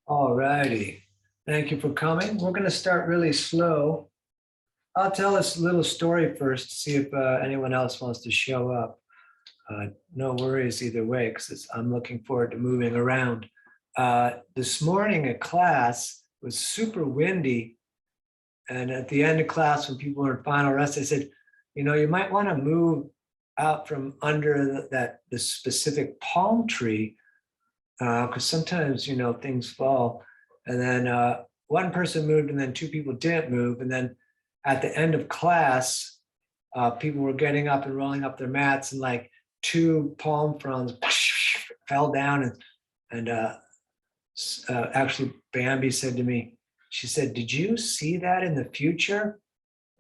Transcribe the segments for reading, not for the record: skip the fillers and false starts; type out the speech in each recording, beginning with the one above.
All righty. Thank you for coming. We're going to start really slow. I'll tell us a little story first to see if anyone else wants to show up. No worries either way, because I'm looking forward to moving around. This morning at class was super windy. And at the end of class, when people were in final rest, I said, you might want to move out from under the specific palm tree, because sometimes, things fall. And then one person moved and then two people didn't move. And then at the end of class, people were getting up and rolling up their mats, and like two palm fronds fell down. And actually Bambi said to me, she said, "Did you see that in the future?"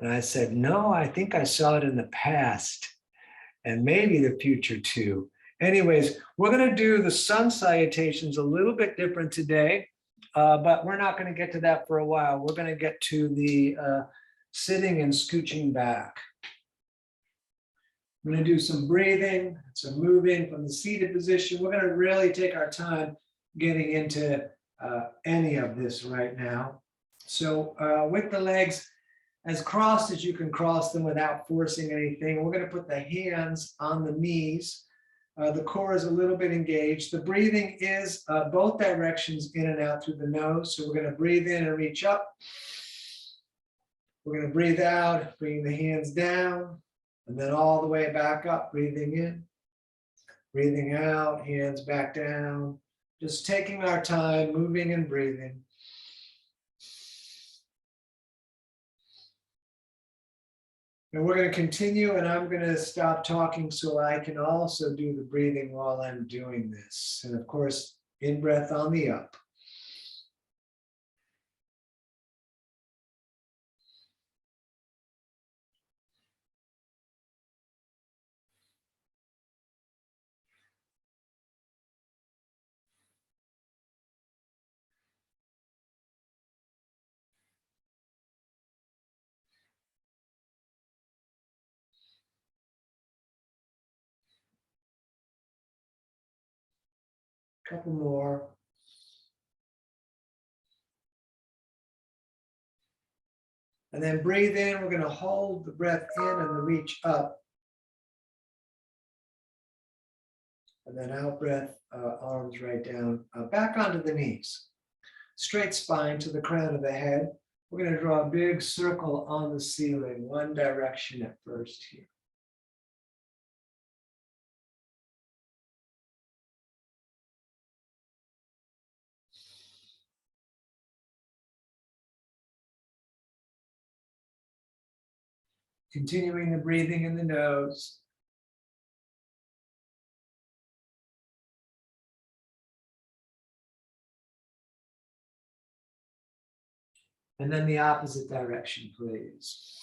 And I said, "No, I think I saw it in the past and maybe the future too." Anyways, we're going to do the sun salutations a little bit different today, but we're not going to get to that for a while. We're going to get to the sitting and scooching back. I'm going to do some breathing, some moving from the seated position. We're going to really take our time getting into any of this right now. So with the legs as crossed as you can cross them without forcing anything, we're going to put the hands on the knees. The core is a little bit engaged. The breathing is both directions, in and out through the nose. So we're going to breathe in and reach up. We're going to breathe out, bringing the hands down, and then all the way back up, breathing in, breathing out, hands back down. Just taking our time, moving and breathing. And we're going to continue, and I'm going to stop talking so I can also do the breathing while I'm doing this. And of course, in breath on the up. Couple more. And then breathe in. We're going to hold the breath in and the reach up. And then out breath, arms right down, back onto the knees. Straight spine to the crown of the head. We're going to draw a big circle on the ceiling, one direction at first here. Continuing the breathing in the nose. And then the opposite direction, please.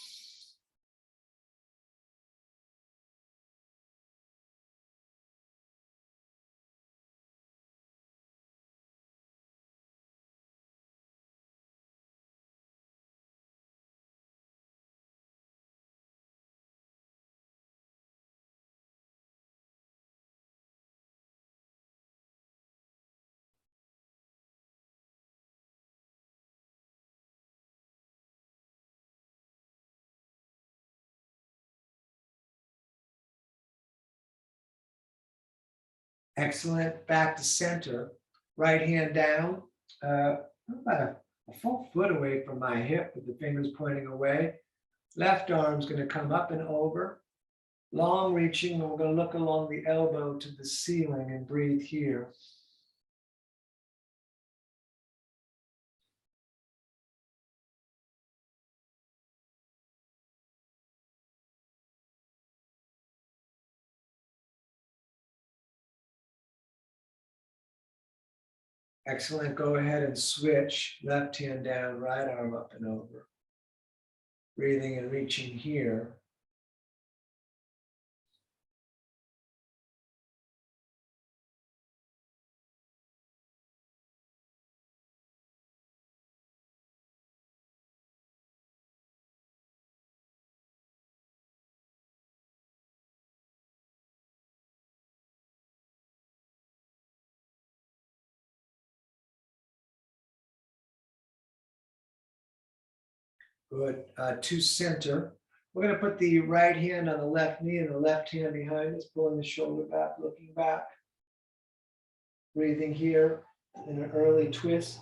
Excellent. Back to center. Right hand down. About a full foot away from my hip with the fingers pointing away. Left arm's going to come up and over. Long reaching, and we're going to look along the elbow to the ceiling and breathe here. Excellent. Go ahead and switch. Left hand down, right arm up and over. Breathing and reaching here. Good. To center. We're going to put the right hand on the left knee and the left hand behind us, pulling the shoulder back, looking back. Breathing here in an early twist.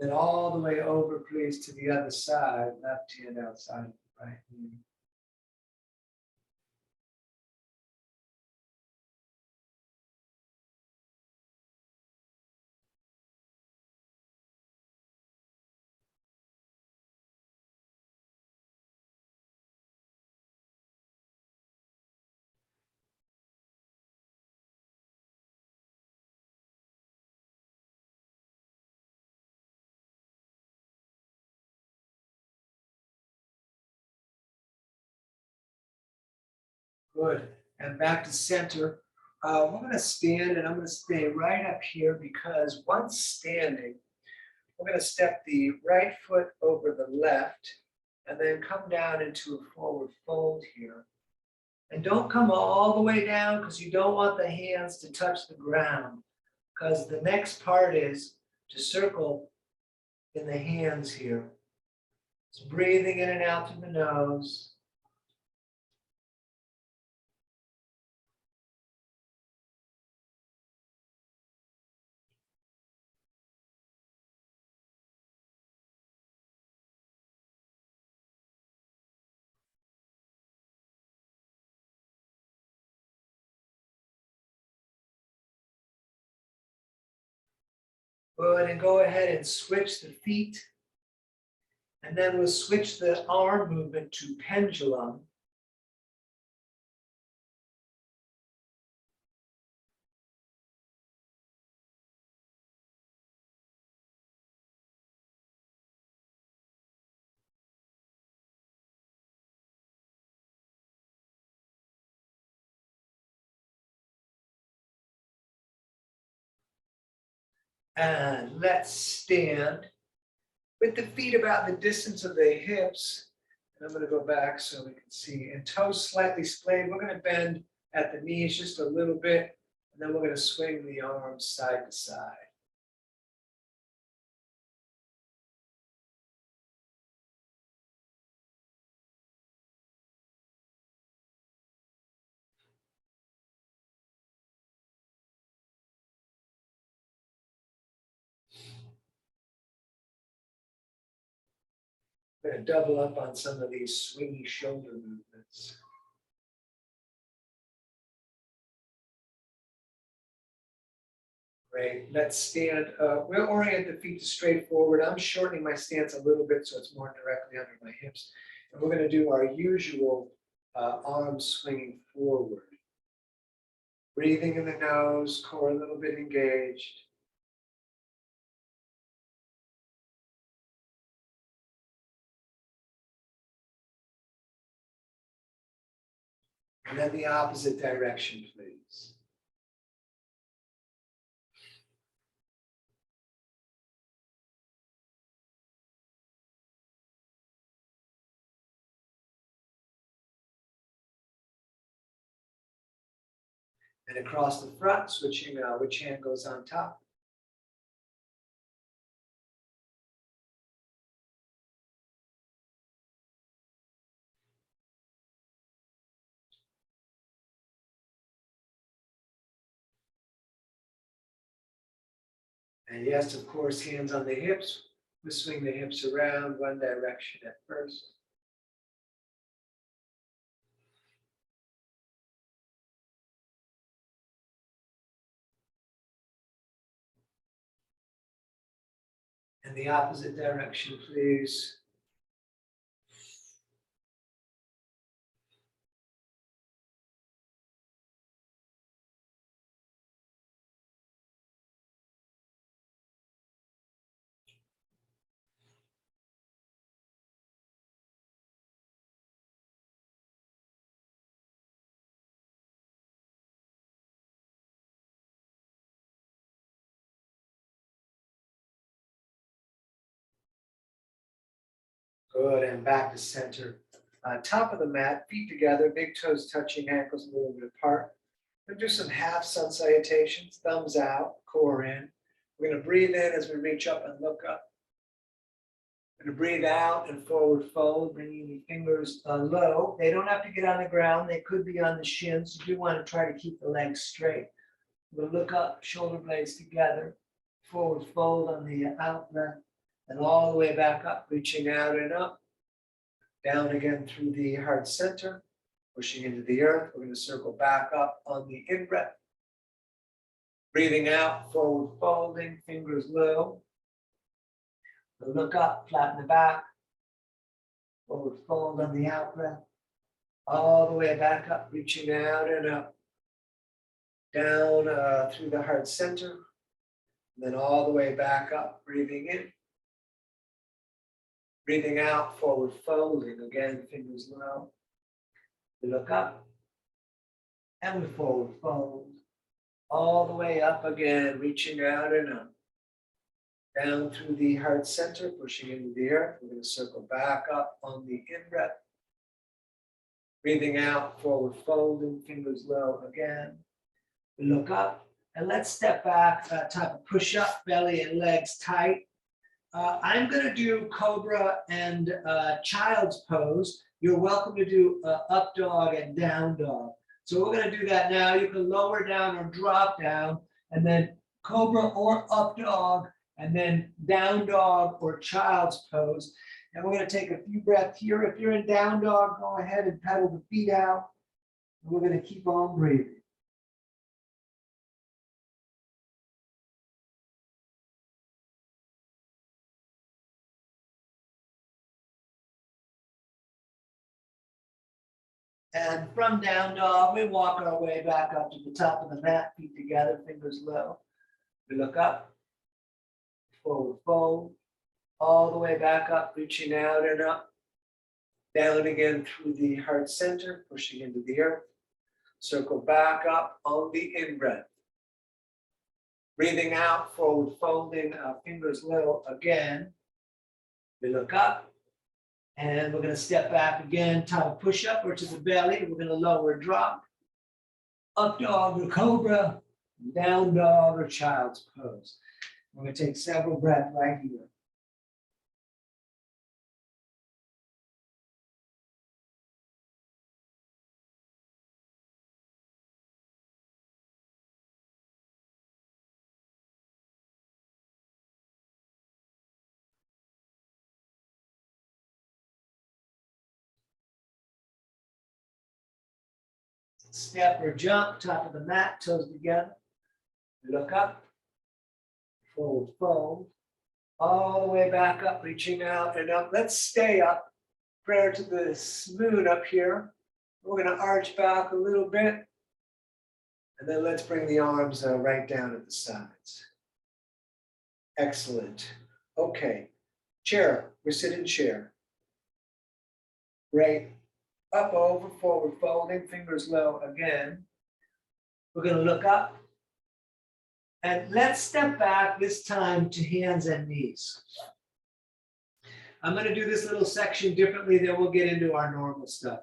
Then all the way over, please, to the other side, left hand outside the right knee. Good. And back to center. We're going to stand, and I'm going to stay right up here because once standing, we're going to step the right foot over the left and then come down into a forward fold here. And don't come all the way down because you don't want the hands to touch the ground, because the next part is to circle in the hands here. It's breathing in and out through the nose. Good, and go ahead and switch the feet. And then we'll switch the arm movement to pendulum. And let's stand with the feet about the distance of the hips. And I'm going to go back so we can see. And toes slightly splayed. We're going to bend at the knees just a little bit. And then we're going to swing the arms side to side. We're going to double up on some of these swingy shoulder movements. Great. Let's stand. We'll orient the feet to straight forward. I'm shortening my stance a little bit so it's more directly under my hips. And we're going to do our usual arms swinging forward. Breathing in the nose, core a little bit engaged. And then the opposite direction, please. And across the front, switching which hand goes on top. And yes, of course, hands on the hips. We swing the hips around one direction at first. And the opposite direction, please. Good, and back to center. Top of the mat, feet together, big toes touching, ankles a little bit apart. We'll do some half sun salutations, thumbs out, core in. We're going to breathe in as we reach up and look up. We're going to breathe out and forward fold, bringing the fingers low. They don't have to get on the ground. They could be on the shins. You do want to try to keep the legs straight. We'll look up, shoulder blades together, forward fold on the out breath, and all the way back up, reaching out and up. Down again through the heart center, pushing into the earth. We're going to circle back up on the in breath. Breathing out, forward folding, fingers low. We'll look up, flatten the back. Forward fold on the out breath. All the way back up, reaching out and up. Down through the heart center. And then all the way back up, breathing in. Breathing out, forward folding, again, fingers low. We look up, and we forward fold. All the way up again, reaching out and up. Down through the heart center, pushing into the earth. We're going to circle back up on the in-breath. Breathing out, forward folding, fingers low again. We look up, and let's step back, type of push-up, belly and legs tight. I'm going to do Cobra and child's pose. You're welcome to do up dog and down dog. So we're going to do that now. You can lower down or drop down, and then Cobra or up dog, and then down dog or child's pose. And we're going to take a few breaths here. If you're in down dog, go ahead and pedal the feet out. We're going to keep on breathing. And from down dog, we walk our way back up to the top of the mat, feet together, fingers low. We look up, forward fold, all the way back up, reaching out and up. Down again through the heart center, pushing into the earth. Circle back up on the in-breath. Breathing out, forward folding, fingers low again. We look up. And we're going to step back again, type of push-up or to the belly. We're going to lower drop. Up dog or cobra, down dog or child's pose. We're going to take several breaths right here. Step or jump, top of the mat, toes together. Look up, forward fold, all the way back up, reaching out and up. Let's stay up. Prayer to the moon up here. We're going to arch back a little bit. And then let's bring the arms right down at the sides. Excellent. Okay. Chair. We're sitting chair. Great. Up, over, forward folding, fingers low again. We're going to look up. And let's step back this time to hands and knees. I'm going to do this little section differently, then we'll get into our normal stuff.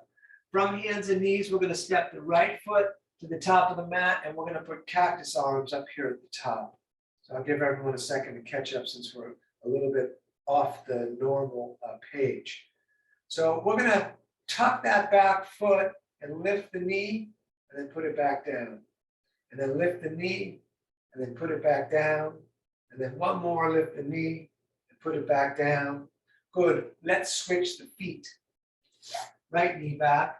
From hands and knees, we're going to step the right foot to the top of the mat, and we're going to put cactus arms up here at the top. So I'll give everyone a second to catch up since we're a little bit off the normal page. So we're going to tuck that back foot and lift the knee and then put it back down. And then lift the knee and then put it back down. And then one more, lift the knee and put it back down. Good. Let's switch the feet. Right knee back,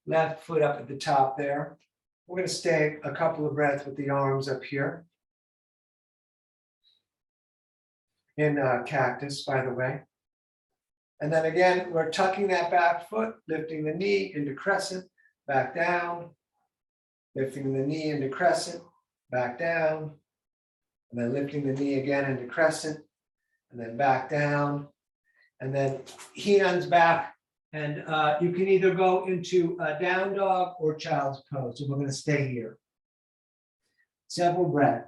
left foot up at the top there. We're going to stay a couple of breaths with the arms up here. In cactus, by the way. And then again, we're tucking that back foot, lifting the knee into crescent, back down, lifting the knee into crescent, back down, and then lifting the knee again into crescent, and then back down, and then hands back. And you can either go into a down dog or child's pose. So we're going to stay here. Several breaths.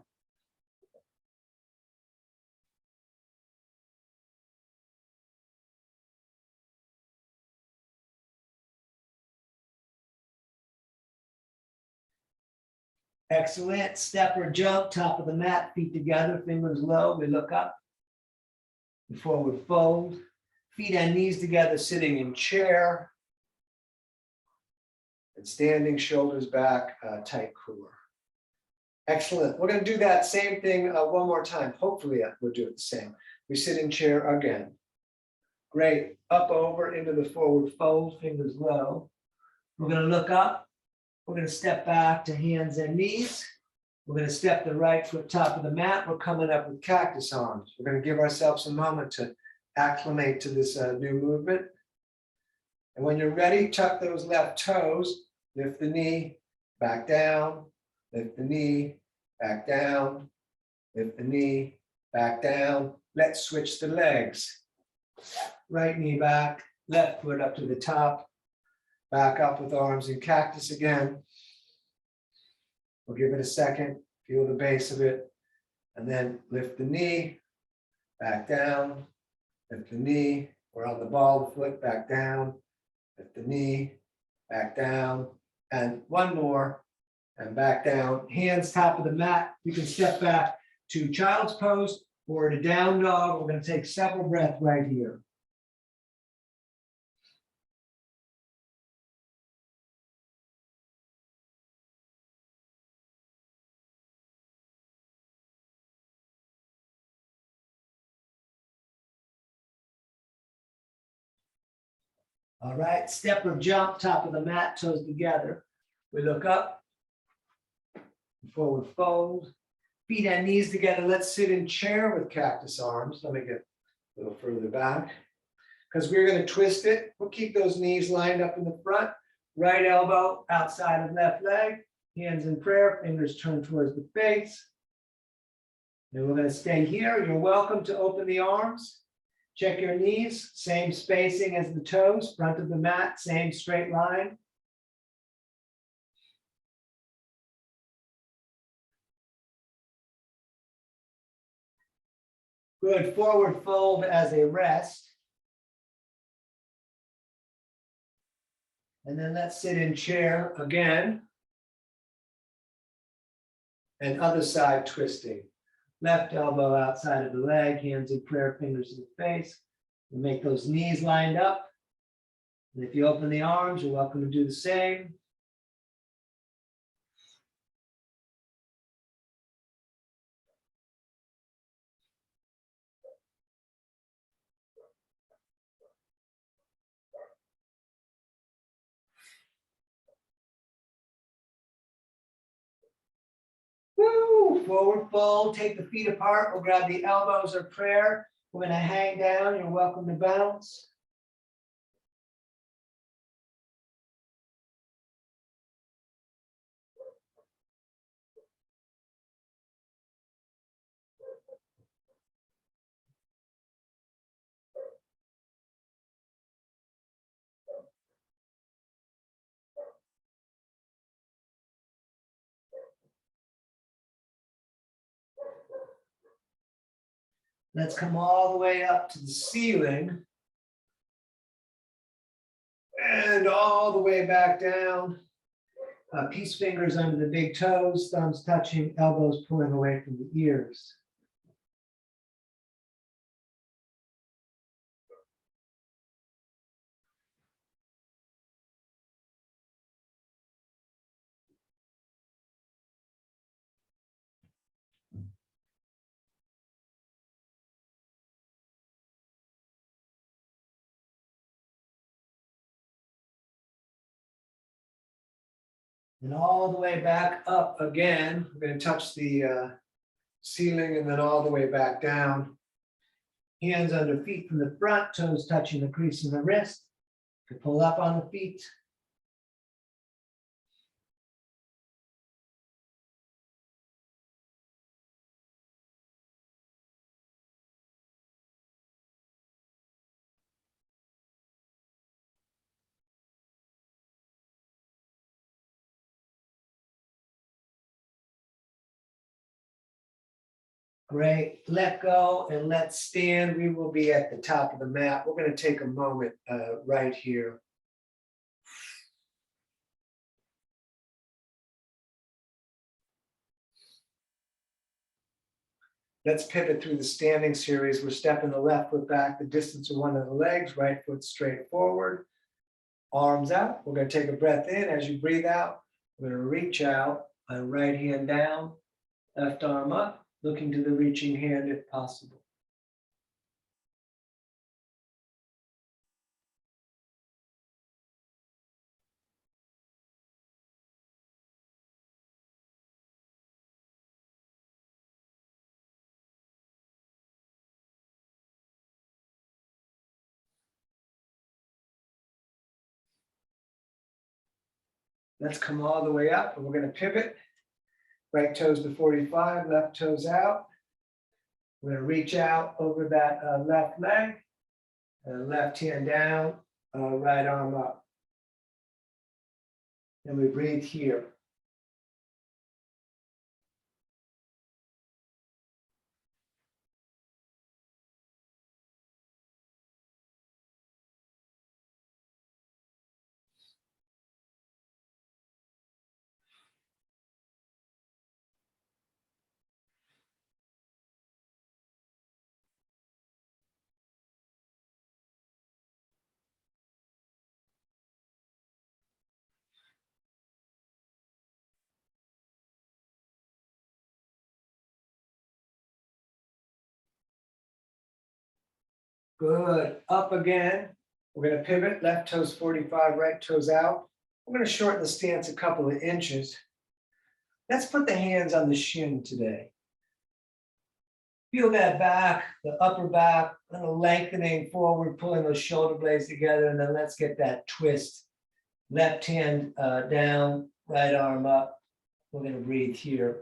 Excellent. Step or jump, top of the mat, feet together, fingers low. We look up. Feet together, fingers low. We look up. Forward fold. Feet and knees together, sitting in chair. And standing, shoulders back, tight core. Excellent. We're going to do that same thing one more time. Hopefully we'll do it the same. We sit in chair again. Great. Up over into the forward fold, fingers low. We're going to look up. We're going to step back to hands and knees. We're going to step the right foot top of the mat. We're coming up with cactus arms. We're going to give ourselves a moment to acclimate to this new movement. And when you're ready, tuck those left toes, lift the knee, back down, lift the knee, back down, lift the knee, back down. Let's switch the legs. Right knee back, left foot up to the top, back up with arms in cactus again. We'll give it a second, feel the base of it, and then lift the knee, back down, lift the knee, we're on the ball of the foot, back down, lift the knee, back down, and one more, and back down. Hands top of the mat, you can step back to child's pose or to down dog. We're going to take several breaths right here. All right, step or jump, top of the mat, toes together. We look up, forward fold, feet and knees together. Let's sit in chair with cactus arms. Let me get a little further back because we're going to twist it. We'll keep those knees lined up in the front, right elbow outside of left leg, hands in prayer, fingers turned towards the face. And we're going to stay here. You're welcome to open the arms. Check your knees, same spacing as the toes, front of the mat, same straight line. Good, forward fold as a rest. And then let's sit in chair again. And other side twisting. Left elbow outside of the leg, hands in prayer, fingers to the face. We make those knees lined up. And if you open the arms, you're welcome to do the same. Woo! Forward fold, take the feet apart. We'll grab the elbows or prayer. We're going to hang down. You're welcome to bounce. Let's come all the way up to the ceiling. And all the way back down. Peace fingers under the big toes, thumbs touching, elbows pulling away from the ears. And all the way back up again. We're going to touch the ceiling and then all the way back down. Hands under feet from the front, toes touching the crease in the wrist. To pull up on the feet. Great. Let go and let's stand. We will be at the top of the mat. We're going to take a moment right here. Let's pivot through the standing series. We're stepping the left foot back the distance of one of the legs, right foot straight forward, arms out. We're going to take a breath in. As you breathe out, we're going to reach out, right hand down, left arm up, looking to the reaching hand if possible. Let's come all the way up, and we're going to pivot. Right toes to 45, left toes out. We're going to reach out over that left leg, left hand down, right arm up. And we breathe here. Good. Up again. We're going to pivot. Left toes 45, right toes out. I'm going to shorten the stance a couple of inches. Let's put the hands on the shin today. Feel that back, the upper back, a little lengthening forward, pulling those shoulder blades together, and then let's get that twist. Left hand down, right arm up. We're going to breathe here.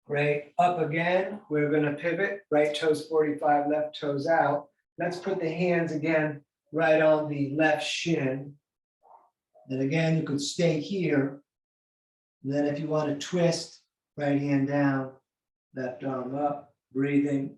Great. Up again. We're going to pivot. Right toes 45, left toes out. Let's put the hands again right on the left shin. And again, you could stay here. And then if you want to twist, right hand down, left arm up, breathing.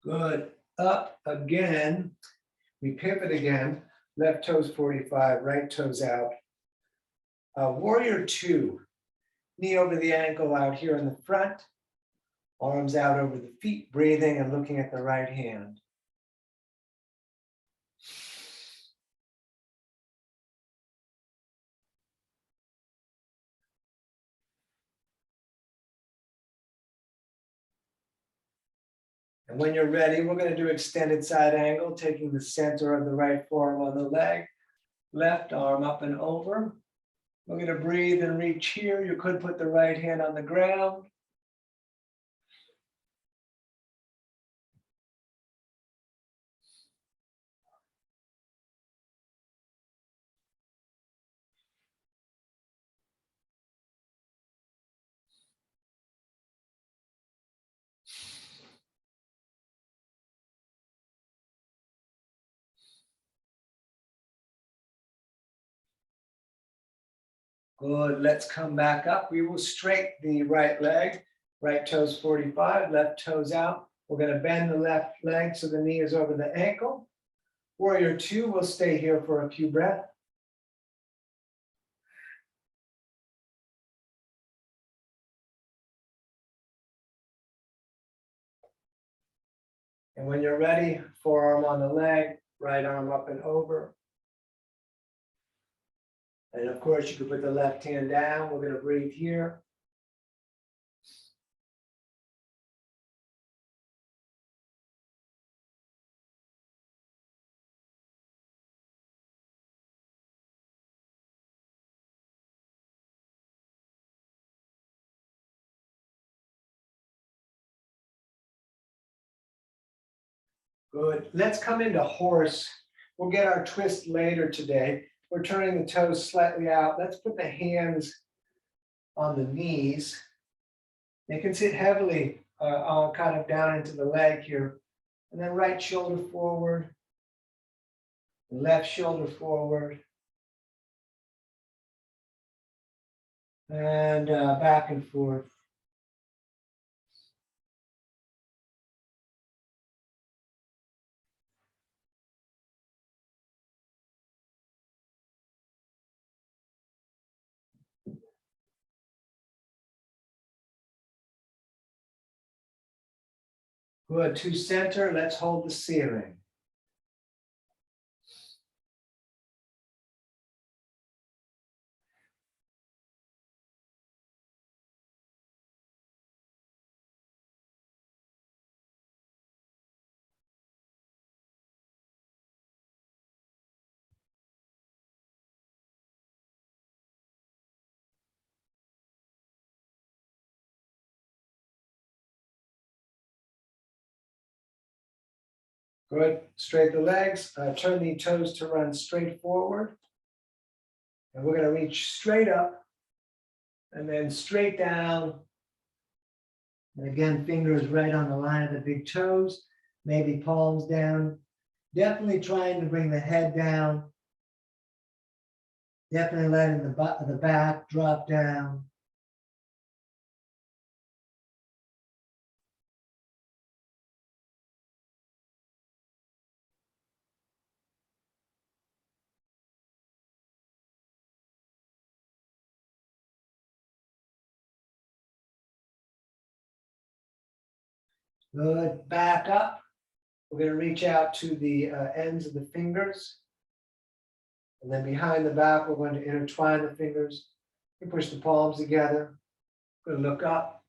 Good. Up again. We pivot again. Left toes 45, right toes out. Warrior two. Knee over the ankle out here in the front. Arms out over the feet, breathing and looking at the right hand. And when you're ready, we're going to do extended side angle, taking the center of the right forearm on the leg, left arm up and over. We're going to breathe and reach here. You could put the right hand on the ground. Good. Let's come back up. We will straighten the right leg. Right toes 45, left toes out. We're going to bend the left leg so the knee is over the ankle. Warrior two, we'll stay here for a few breaths. And when you're ready, forearm on the leg, right arm up and over. And of course, you can put the left hand down. We're going to breathe here. Good. Let's come into horse. We'll get our twist later today. We're turning the toes slightly out. Let's put the hands on the knees. They can sit heavily kind of down into the leg here. And then right shoulder forward, left shoulder forward, and back and forth. Good. To center, let's hold the ceiling. Good. Straight the legs. Turn the toes to run straight forward. And we're going to reach straight up and then straight down. And again, fingers right on the line of the big toes, maybe palms down. Definitely trying to bring the head down. Definitely letting the back drop down. Good. Back up. We're going to reach out to the ends of the fingers. And then behind the back, we're going to intertwine the fingers. We push the palms together. We're going to look up.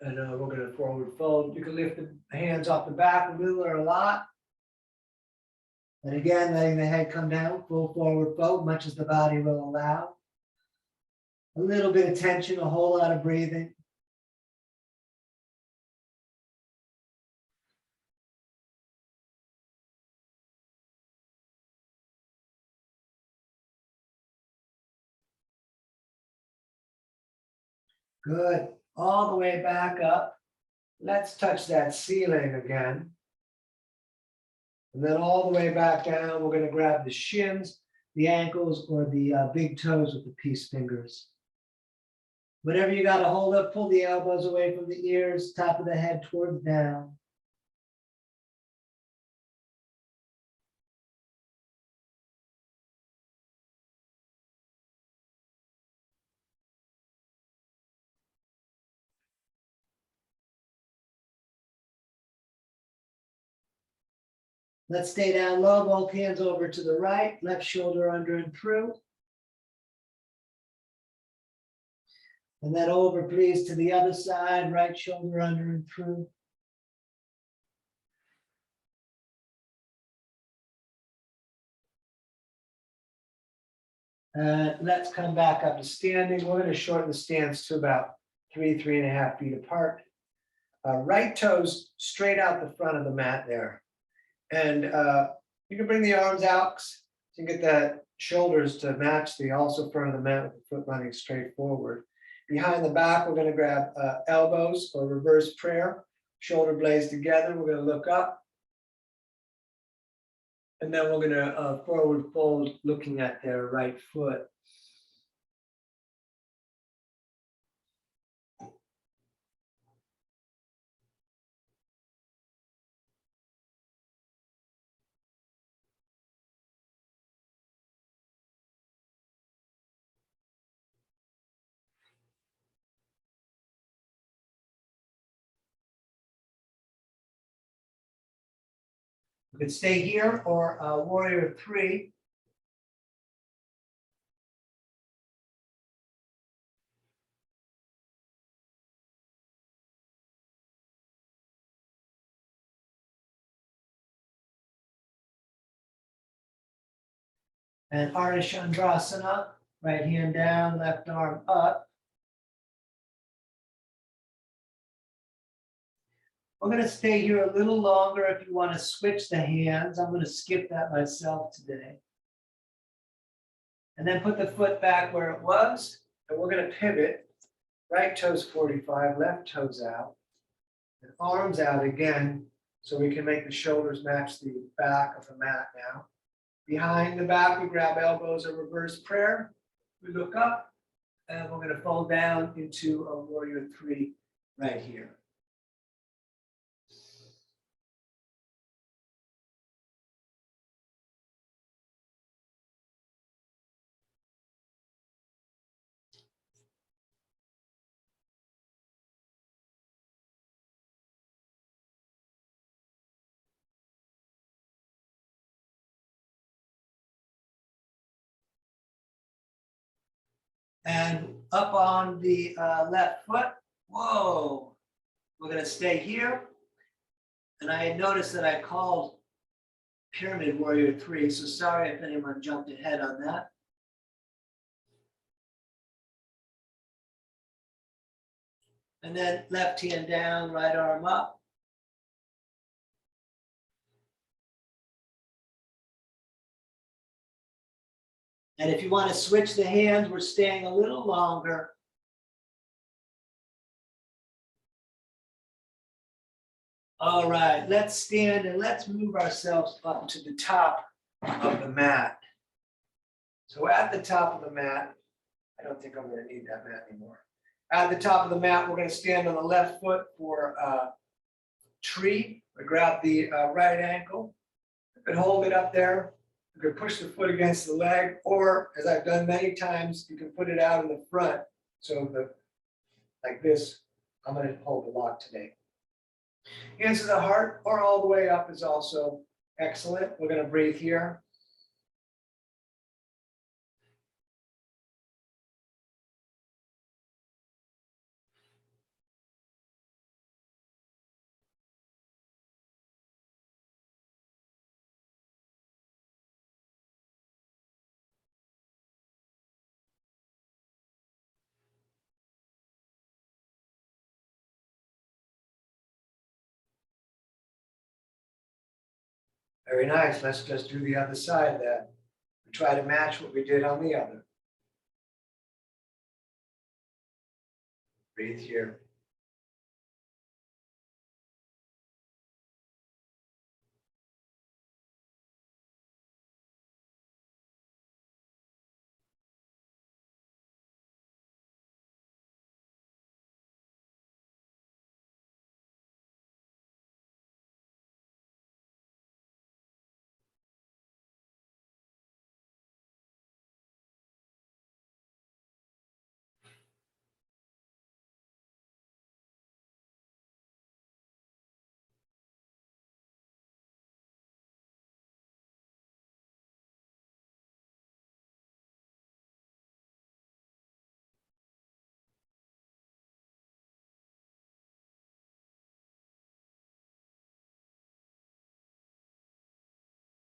And we're going to forward fold. You can lift the hands off the back a little or a lot. And again, letting the head come down, full forward fold, much as the body will allow. A little bit of tension, a whole lot of breathing. Good. All the way back up. Let's touch that ceiling again. And then all the way back down, we're going to grab the shins, the ankles, or the big toes with the peace fingers. Whatever you got to hold up, pull the elbows away from the ears, top of the head towards down. Let's stay down low, both hands over to the right, left shoulder under and through. And then over, please, to the other side, right shoulder under and through. Let's come back up to standing. We're going to shorten the stance to about 3.5 feet apart. Right toes straight out the front of the mat there. And you can bring the arms out so you can get the shoulders to match the also front of the mat with the foot running straight forward. Behind the back, we're going to grab elbows or reverse prayer, shoulder blades together. We're going to look up. And then we're going to forward fold looking at their right foot. You can stay here or warrior 3. And Ardha Chandrasana, right hand down, left arm up. We're going to stay here a little longer if you want to switch the hands. I'm going to skip that myself today. And then put the foot back where it was. And we're going to pivot. Right toes 45, left toes out. And arms out again so we can make the shoulders match the back of the mat now. Behind the back, we grab elbows, a reverse prayer. We look up and we're going to fold down into a warrior three right here. And up on the left foot, whoa, we're going to stay here. And I had noticed that I called Pyramid Warrior 3, so sorry if anyone jumped ahead on that. And then left hand down, right arm up. And if you want to switch the hands, we're staying a little longer. All right, let's stand and let's move ourselves up to the top of the mat. So at the top of the mat, I don't think I'm going to need that mat anymore. At the top of the mat, we're going to stand on the left foot for tree. We grab the right ankle. You could hold it up there. You could push the foot against the leg, or as I've done many times, you can put it out in the front. So like this, I'm going to hold the lock today. Hands to the heart or all the way up is also excellent. We're going to breathe here. Very nice. Let's just do the other side of that. We try to match what we did on the other. Breathe here.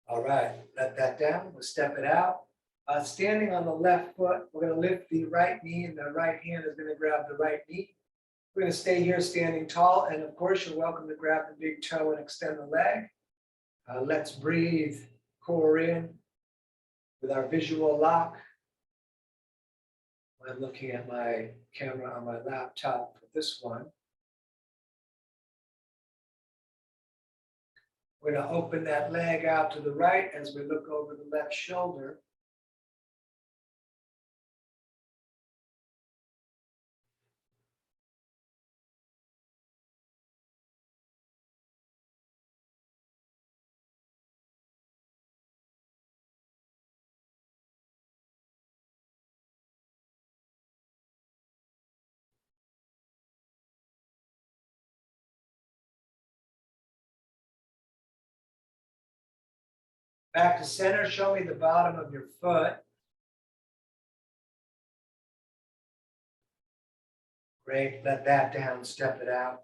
All right, let that down. We'll step it out. Standing on the left foot, we're going to lift the right knee, and the right hand is going to grab the right knee. We're going to stay here standing tall, and of course, you're welcome to grab the big toe and extend the leg. Let's breathe, core in with our visual lock. I'm looking at my camera on my laptop for this one. We're going to open that leg out to the right as we look over the left shoulder. Back to center, show me the bottom of your foot. Great, let that down, step it out.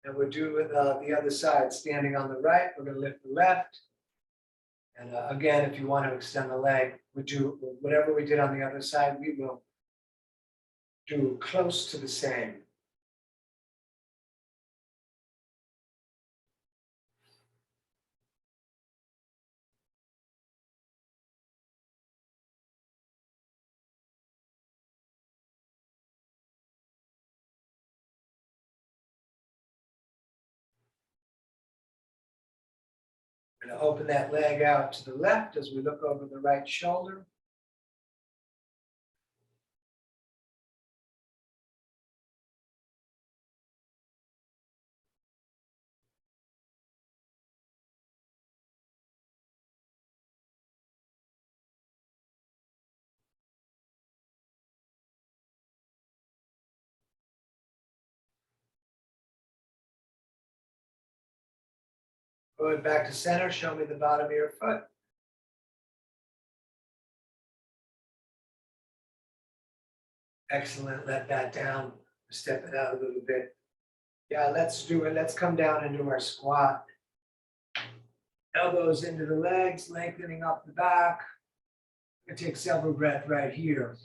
And we'll do with the other side, standing on the right, we're gonna lift the left. And again, if you want to extend the leg, we do whatever we did on the other side, we will do close to the same. Going to open that leg out to the left as we look over the right shoulder. Good, back to center, show me the bottom of your foot. Excellent, let that down, step it out a little bit. Yeah, let's do it, let's come down into our squat. Elbows into the legs, lengthening up the back. I take several breaths right here.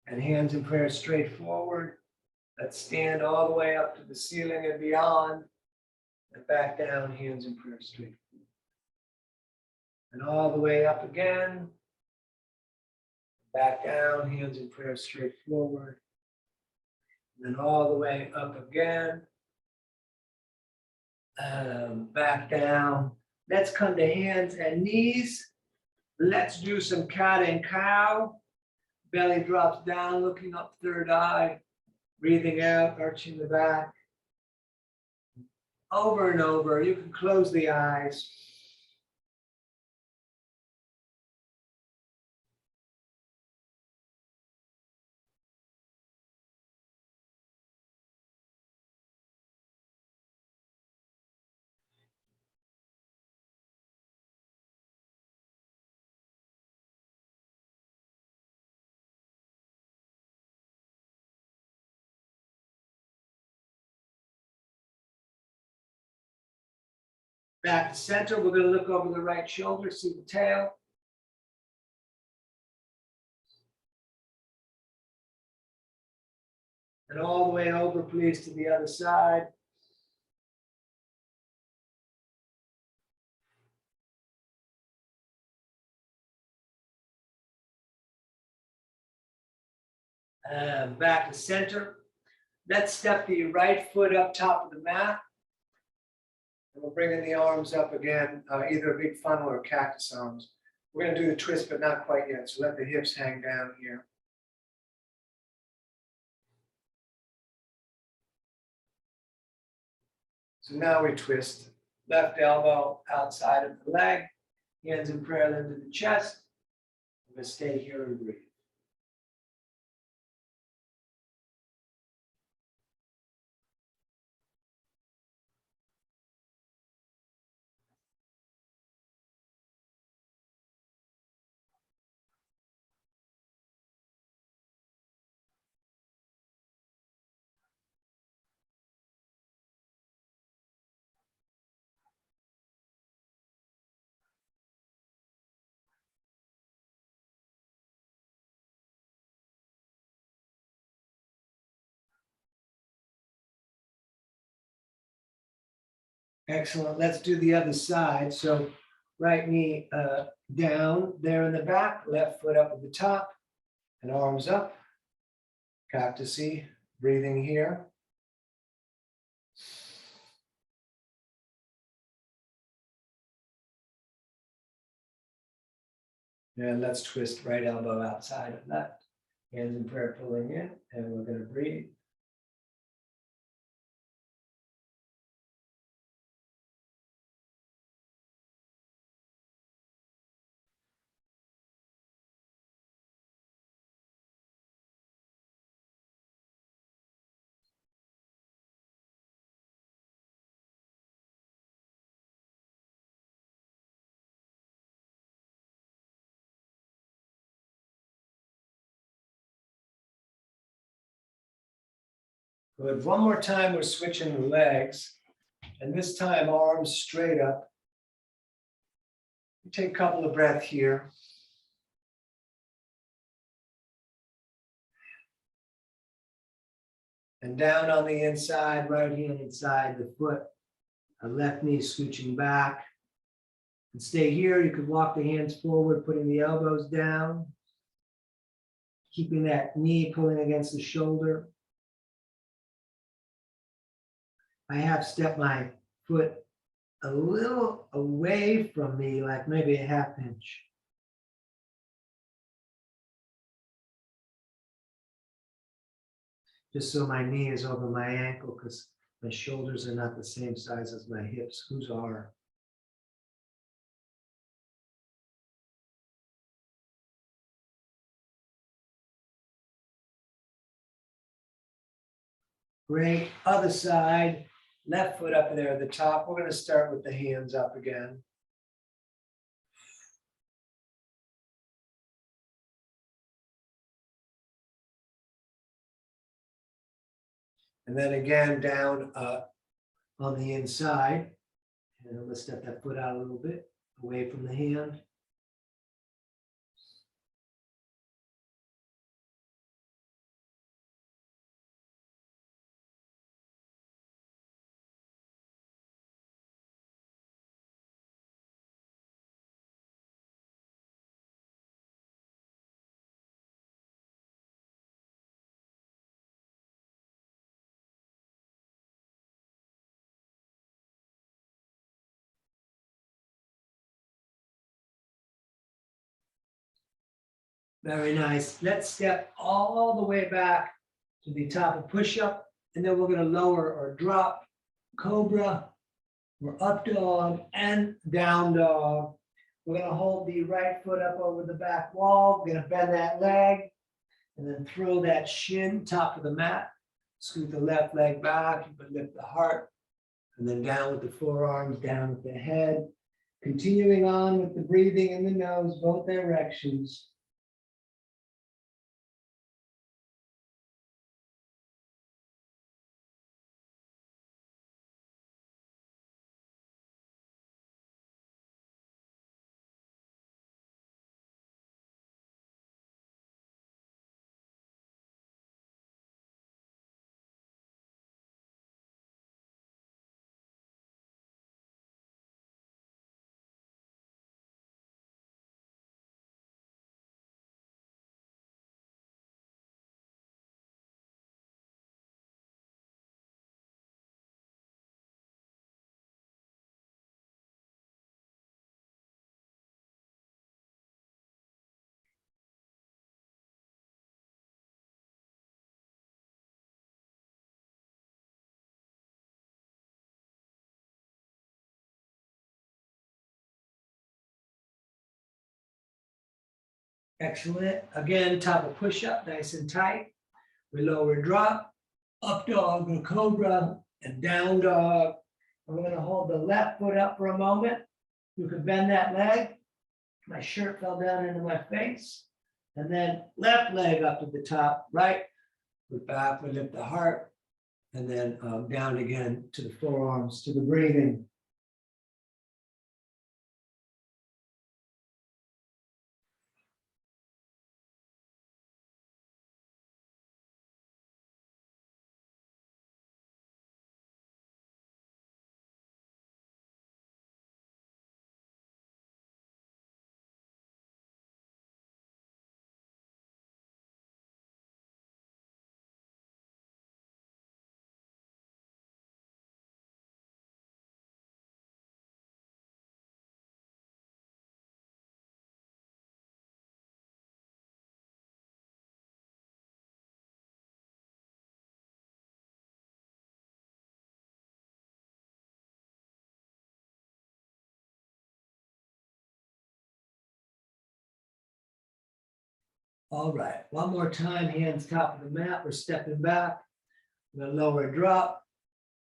And hands in prayer straight forward. Let's stand all the way up to the ceiling and beyond. And back down, hands in prayer straight forward. And all the way up again. Back down, hands in prayer straight forward. And then all the way up again. Back down. Let's come to hands and knees. Let's do some cat and cow. Belly drops down, looking up, third eye. Breathing out, arching the back. Over and over. You can close the eyes. Back to center, we're going to look over the right shoulder, see the tail. And all the way over, please, to the other side. And back to center. Let's step the right foot up top of the mat. And we're bringing the arms up again, either a big funnel or cactus arms. We're going to do the twist, but not quite yet. So let the hips hang down here. So now we twist. Left elbow outside of the leg. Hands in prayer into the chest. We're going to stay here and breathe. Excellent. Let's do the other side. So right knee down there in the back, left foot up at the top, and arms up. Cactusy, breathing here. And let's twist right elbow outside of left. Hands in prayer pulling in, and we're going to breathe. Good. One more time, we're switching the legs. And this time, arms straight up. Take a couple of breaths here. And down on the inside, right hand inside the foot. A left knee scooching back. And stay here. You could walk the hands forward, putting the elbows down. keeping that knee pulling against the shoulder. I have stepped my foot a little away from me, like maybe a half inch. Just so my knee is over my ankle, because my shoulders are not the same size as my hips. Whose are? Great. Other side, left foot up there at the top. We're going to start with the hands up again. And then again down on the inside. And let's step that foot out a little bit away from the hand. Very nice. Let's step all the way back to the top of push-up, and then we're going to lower or drop Cobra. We're up dog and down dog. We're going to hold the right foot up over the back wall. We're going to bend that leg and then throw that shin top of the mat. Scoot the left leg back, but lift the heart, and then down with the forearms, down with the head. Continuing on with the breathing in the nose, both directions. Excellent. Again, top of push-up, nice and tight. We lower drop, up dog or cobra, and down dog. I'm going to hold the left foot up for a moment. You can bend that leg. My shirt fell down into my face. And then left leg up to the top, right foot back, we lift the heart, and then down again to the forearms, to the breathing. All right, one more time, hands top of the mat. We're stepping back. We're going to lower drop,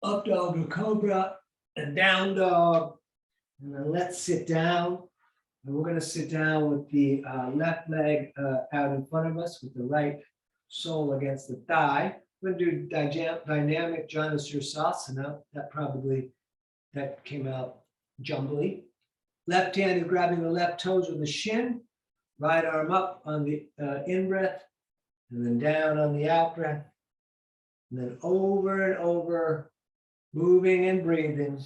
up dog or cobra, and down dog. And then let's sit down. And we're going to sit down with the left leg out in front of us with the right sole against the thigh. We're going to do dynamic Janu Sirsasana. That came out jumbly. Left hand is grabbing the left toes with the shin. Right arm up on the in-breath, and then down on the out-breath. And then over and over, moving and breathing.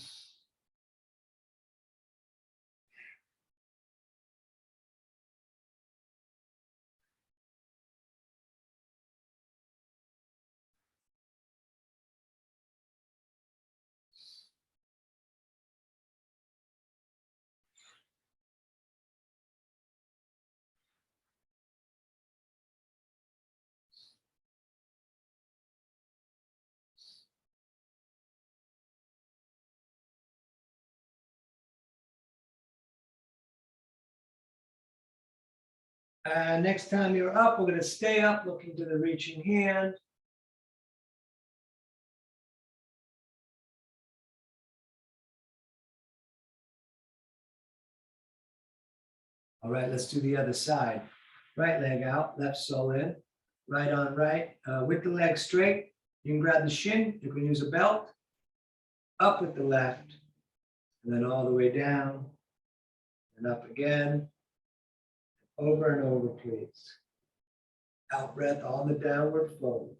Next time you're up, we're going to stay up, looking to the reaching hand. All right, let's do the other side. Right leg out, left sole in, right on right. With the leg straight, you can grab the shin, you can use a belt. Up with the left, and then all the way down, and up again. Over and over, please. Out breath on the downward fold.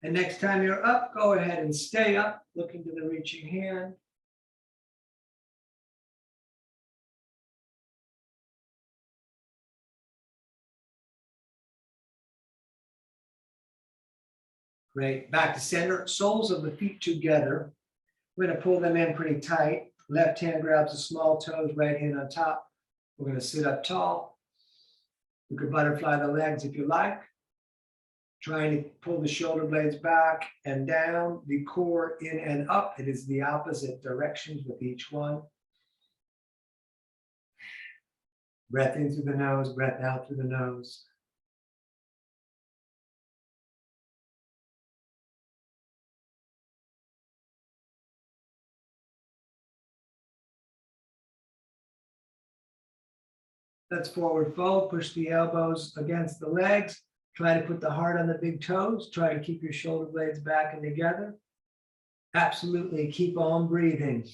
And next time you're up, go ahead and stay up, looking to the reaching hand. Great. Back to center, soles of the feet together. We're going to pull them in pretty tight. Left hand grabs the small toes, right hand on top. We're going to sit up tall. You could butterfly the legs if you like. Trying to pull the shoulder blades back and down, the core in and up. It is the opposite directions with each one. Breath in through the nose, breath out through the nose. Let's forward fold, push the elbows against the legs. Try to put the heart on the big toes. Try to keep your shoulder blades back and together. Absolutely, keep on breathing.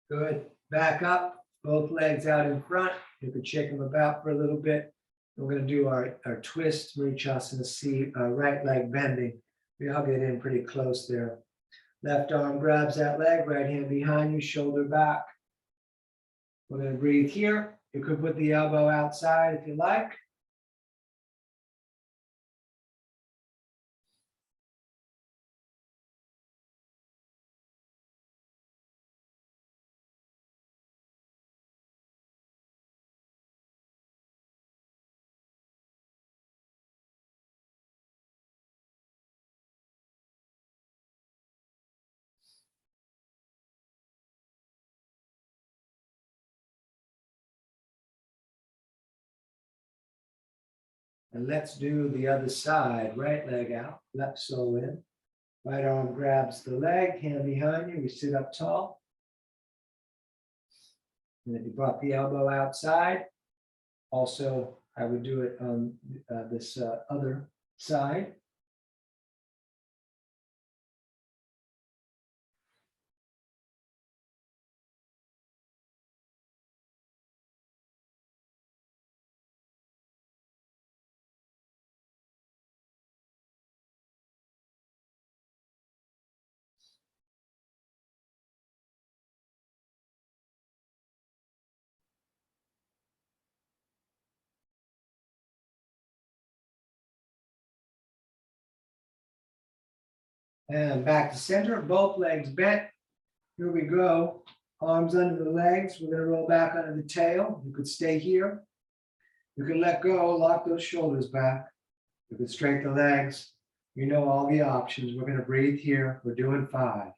Good. Back up, both legs out in front. You could shake them about for a little bit. We're going to do our twist, Mrichasana C, right leg bending. We all get in pretty close there. Left arm grabs that leg, right hand behind you, shoulder back. We're going to breathe here. You could put the elbow outside if you like. And let's do the other side. Right leg out, left sole in. Right arm grabs the leg, hand behind you. We sit up tall. And if you brought the elbow outside, also I would do it on this other side. And back to center, both legs bent. Here we go. Arms under the legs. We're going to roll back under the tail. You could stay here. You can let go, lock those shoulders back. You could straighten the legs. You know all the options. We're going to breathe here. We're doing 5.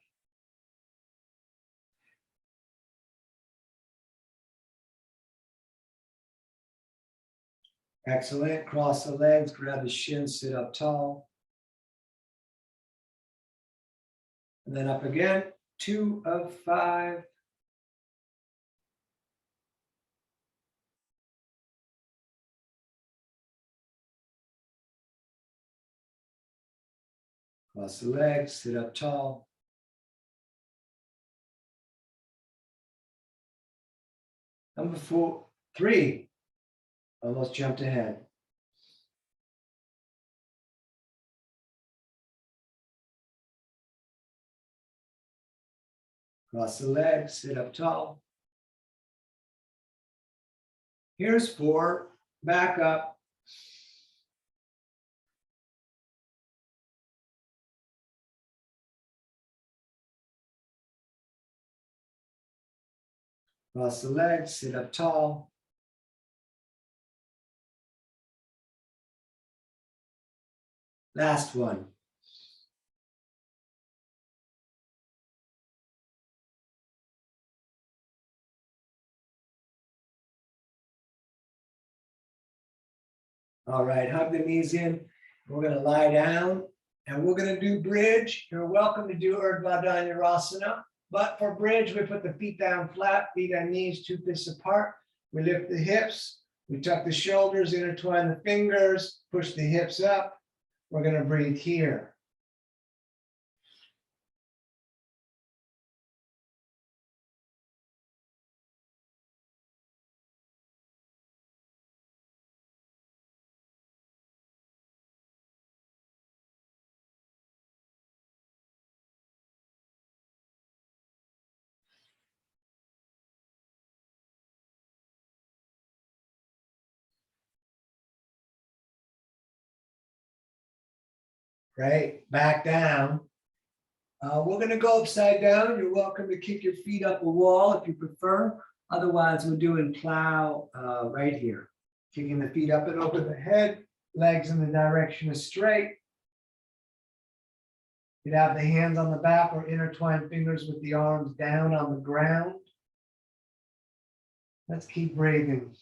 Excellent. Cross the legs, grab the shins, sit up tall. And then up again. 2 of 5. Cross the legs, sit up tall. Number 3, almost jumped ahead. Cross the legs, sit up tall. Here's 4, back up. Cross the legs, sit up tall. Last one. All right, hug the knees in. We're going to lie down and we're going to do bridge. You're welcome to do Urdhva Dhanurasana, but for bridge, we put the feet down flat, feet on knees, 2 fists apart. We lift the hips, we tuck the shoulders, intertwine the fingers, push the hips up. We're going to breathe here. Great, back down. We're going to go upside down. You're welcome to kick your feet up a wall if you prefer. Otherwise, we're doing plow right here. Kicking the feet up and over the head, legs in the direction of straight. You'd have the hands on the back or intertwine fingers with the arms down on the ground. Let's keep breathing.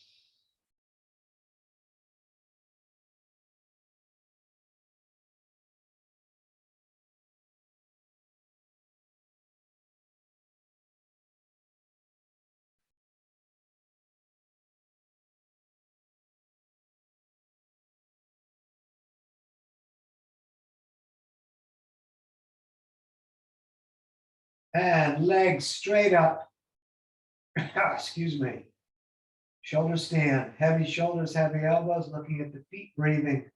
And legs straight up. Excuse me. Shoulders stand. Heavy shoulders, heavy elbows, looking at the feet, breathing.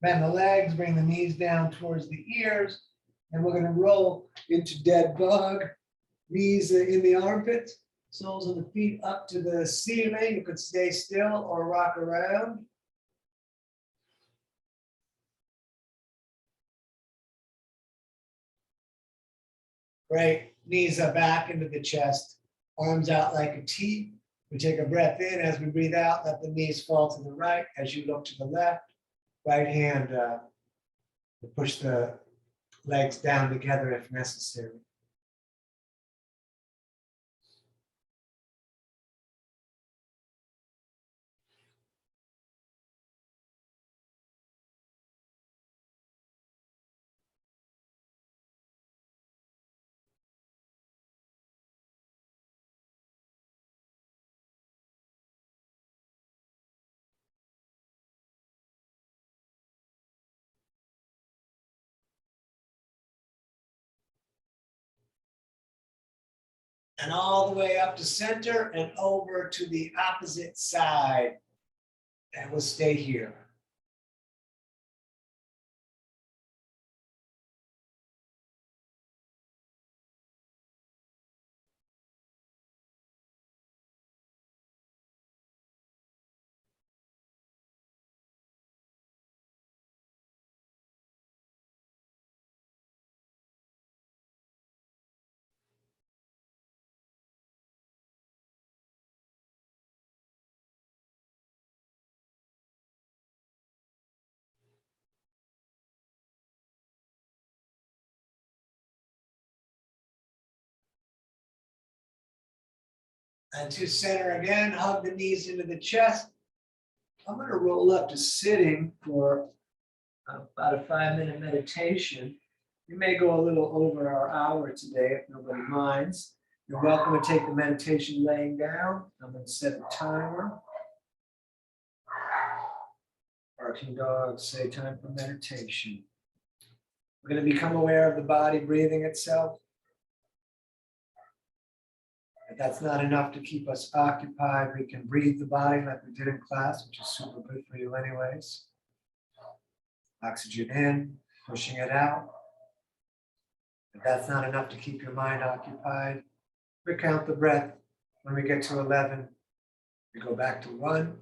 Bend the legs, bring the knees down towards the ears, and we're going to roll into dead bug. Knees in the armpits, soles of the feet up to the ceiling. You could stay still or rock around. Great. Knees are back into the chest, arms out like a T. We take a breath in. As we breathe out, let the knees fall to the right. As you look to the left, right hand to push the legs down together if necessary. And all the way up to center and over to the opposite side. And we'll stay here. And to center again, hug the knees into the chest. I'm going to roll up to sitting for about a 5-minute meditation. We may go a little over our hour today if nobody minds. You're welcome to take the meditation laying down. I'm going to set a timer. Barking dogs say time for meditation. We're going to become aware of the body breathing itself. If that's not enough to keep us occupied, we can breathe the body like we did in class, which is super good for you anyways. Oxygen in, pushing it out. If that's not enough to keep your mind occupied, recount the breath. When we get to 11, we go back to 1, and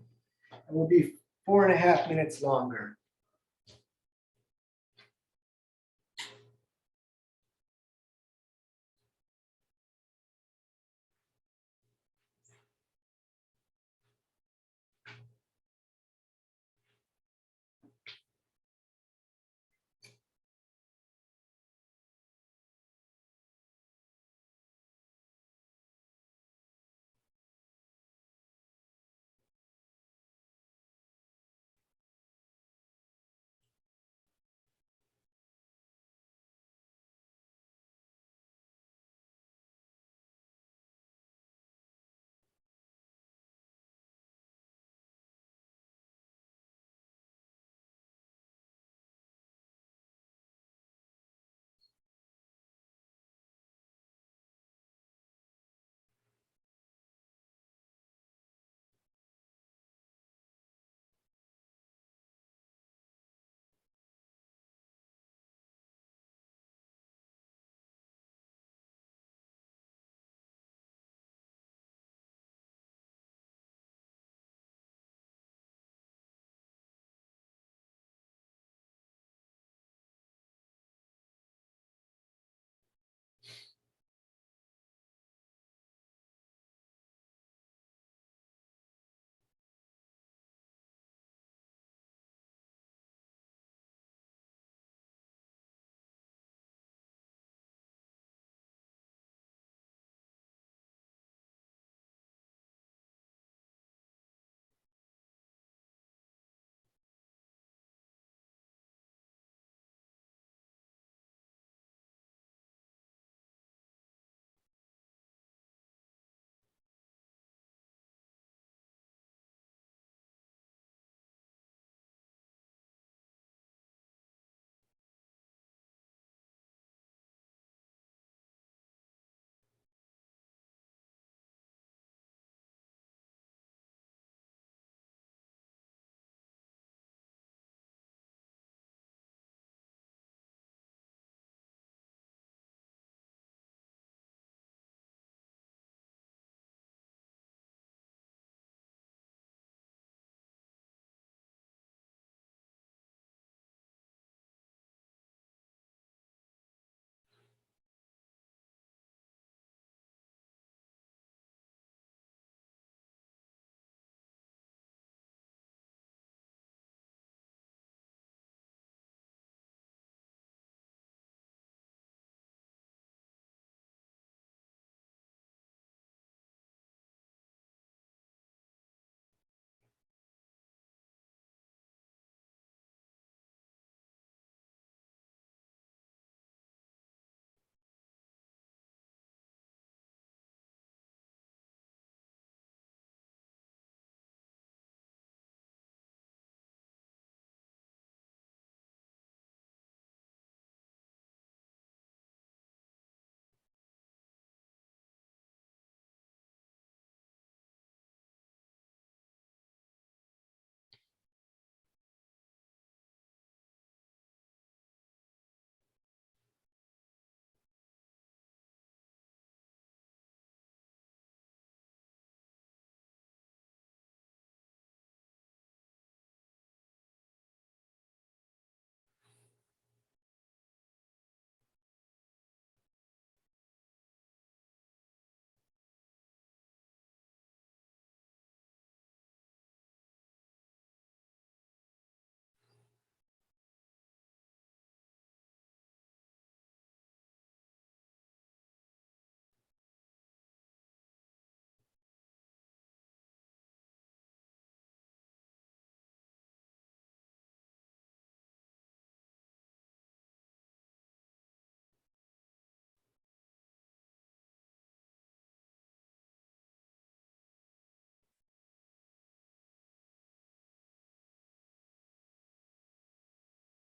we'll be 4.5 minutes longer.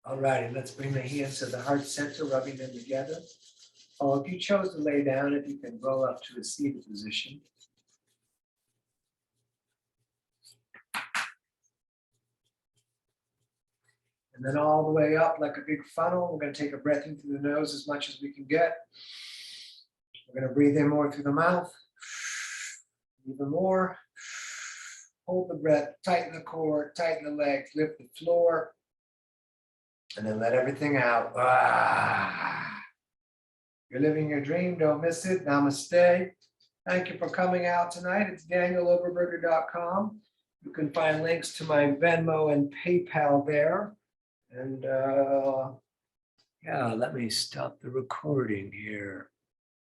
All righty, let's bring the hands to the heart center, rubbing them together. Oh, if you chose to lay down, if you can roll up to a seated position. And then all the way up like a big funnel. We're going to take a breath in through the nose as much as we can get. We're going to breathe in more through the mouth. Even more. Hold the breath, tighten the core, tighten the legs, lift the floor. And then let everything out. You're living your dream, don't miss it. Namaste. Thank you for coming out tonight. It's danieloberberger.com. You can find links to my Venmo and PayPal there. And yeah, let me stop the recording here.